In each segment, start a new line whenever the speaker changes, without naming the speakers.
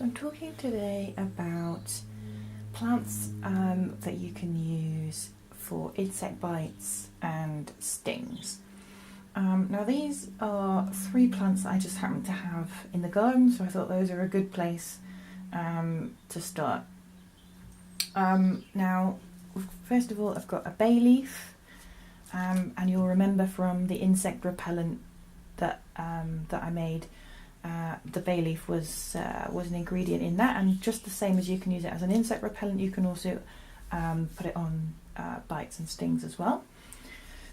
So I'm talking today about plants that you can use for insect bites and stings. Now these are 3 plants that I just happen to have in the garden, so I thought those are a good place to start. Now, first of all, I've got a bay leaf, and you'll remember from the insect repellent that I made, the bay leaf was an ingredient in that, and just the same as you can use it as an insect repellent, you can also put it on bites and stings as well.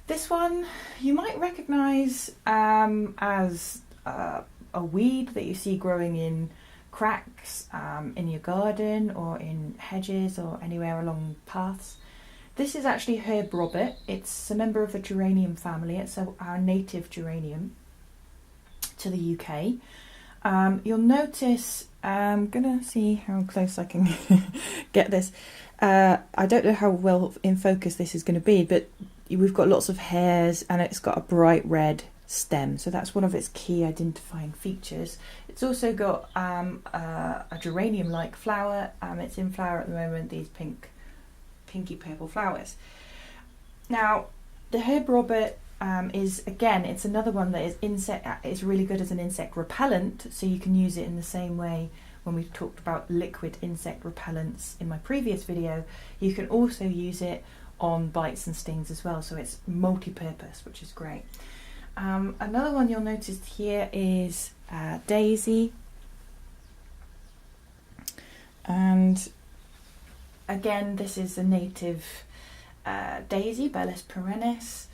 This one you might recognise as a weed that you see growing in cracks in your garden or in hedges or anywhere along paths. This is actually Herbal. It's a member of the geranium family. It's our native geranium to the UK. You'll notice, I'm going to see how close I can get this. I don't know how well in focus this is going to be, but we've got lots of hairs and it's got a bright red stem, so that's one of its key identifying features. It's also got a geranium-like flower. It's in flower at the moment, these pinky purple flowers. Now, the Herbal is, again, it's another one that is really good as an insect repellent, so you can use it in the same way when we've talked about liquid insect repellents in my previous video. You can also use it on bites and stings as well, so it's multi-purpose, which is great. Another one you'll notice here is daisy, and again this is a native daisy, Bellis perennis,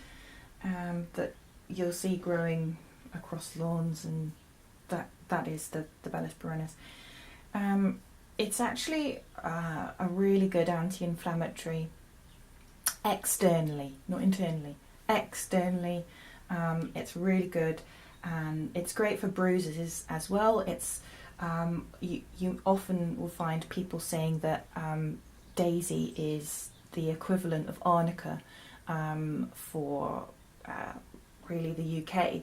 that you'll see growing across lawns, and that is the Bellis perennis. It's actually a really good anti-inflammatory externally, not internally, externally. It's really good, and it's great for bruises as well. It's you often will find people saying that daisy is the equivalent of arnica for really the UK,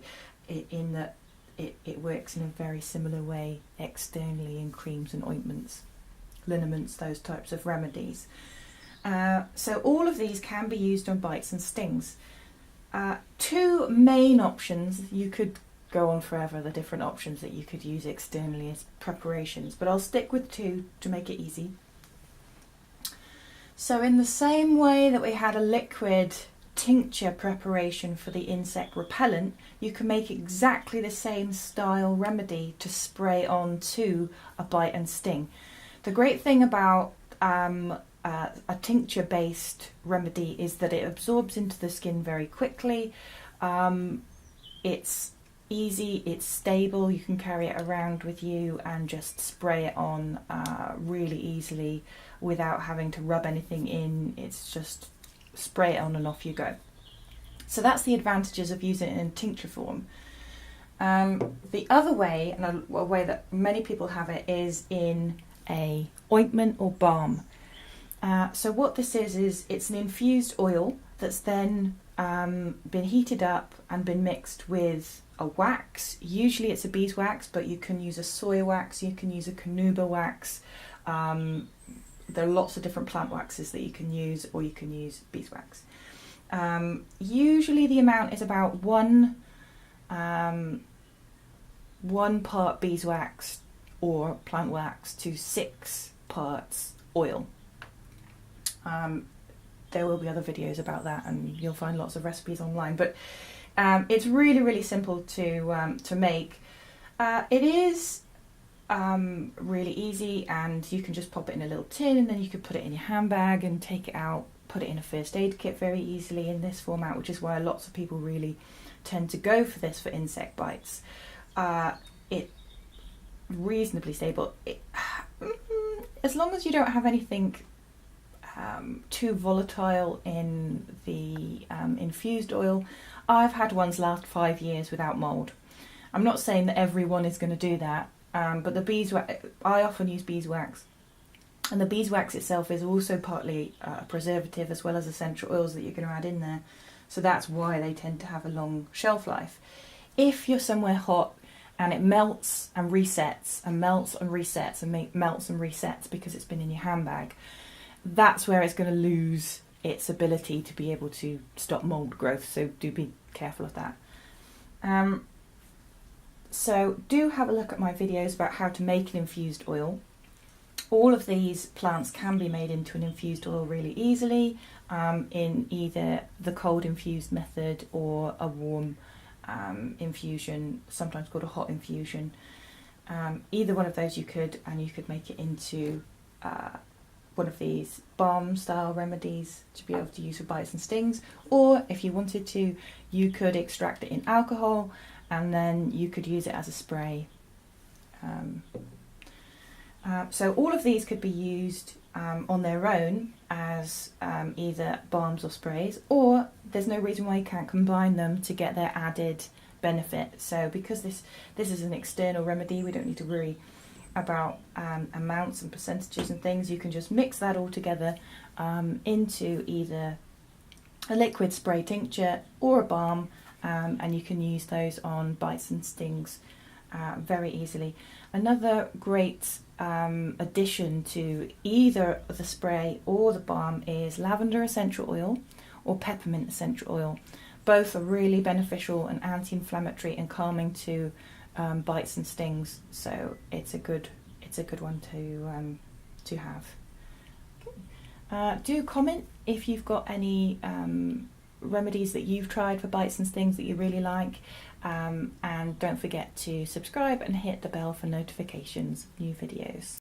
in that it works in a very similar way externally in creams and ointments, liniments, those types of remedies. So all of these can be used on bites and stings. 2 main options, you could go on forever, the different options that you could use externally as preparations, but I'll stick with 2 to make it easy. So in the same way that we had a liquid tincture preparation for the insect repellent, you can make exactly the same style remedy to spray on to a bite and sting. The great thing about a tincture based remedy is that it absorbs into the skin very quickly. It's easy, it's stable, you can carry it around with you and just spray it on really easily without having to rub anything in. It's just spray it on and off you go. So that's the advantages of using it in tincture form. The other way, and a way that many people have it, is in a ointment or balm. So what this is it's an infused oil that's then been heated up and been mixed with a wax. Usually it's a beeswax, but you can use a soy wax, you can use a carnauba wax. There are lots of different plant waxes that you can use, or you can use beeswax. Usually the amount is about one part beeswax or plant wax to 6 parts oil. There will be other videos about that, and you'll find lots of recipes online, but it's really simple to make. It is really easy, and you can just pop it in a little tin, and then you could put it in your handbag and take it out, put it in a first aid kit very easily in this format, which is why lots of people really tend to go for this for insect bites. It's reasonably stable. As long as you don't have anything too volatile in the infused oil. I've had ones last 5 years without mould. I'm not saying that everyone is going to do that, but the beeswax, I often use beeswax, and the beeswax itself is also partly a preservative as well as essential oils that you're going to add in there, so that's why they tend to have a long shelf life. If you're somewhere hot and it melts and resets and melts and resets and melts and resets because it's been in your handbag, that's where it's going to lose its ability to be able to stop mould growth. So do be careful of that. So do have a look at my videos about how to make an infused oil. All of these plants can be made into an infused oil really easily, in either the cold infused method or a warm infusion, sometimes called a hot infusion. Either one of those you could make it into one of these balm style remedies to be able to use for bites and stings, or if you wanted to, you could extract it in alcohol and then you could use it as a spray. So all of these could be used on their own as either balms or sprays, or there's no reason why you can't combine them to get their added benefit. So because this is an external remedy, we don't need to worry about amounts and percentages and things. You can just mix that all together into either a liquid spray tincture or a balm, and you can use those on bites and stings very easily. Another great addition to either the spray or the balm is lavender essential oil or peppermint essential oil. Both are really beneficial and anti-inflammatory and calming to bites and stings, so it's a good one to have. Do comment if you've got any remedies that you've tried for bites and stings that you really like, and don't forget to subscribe and hit the bell for notifications of new videos.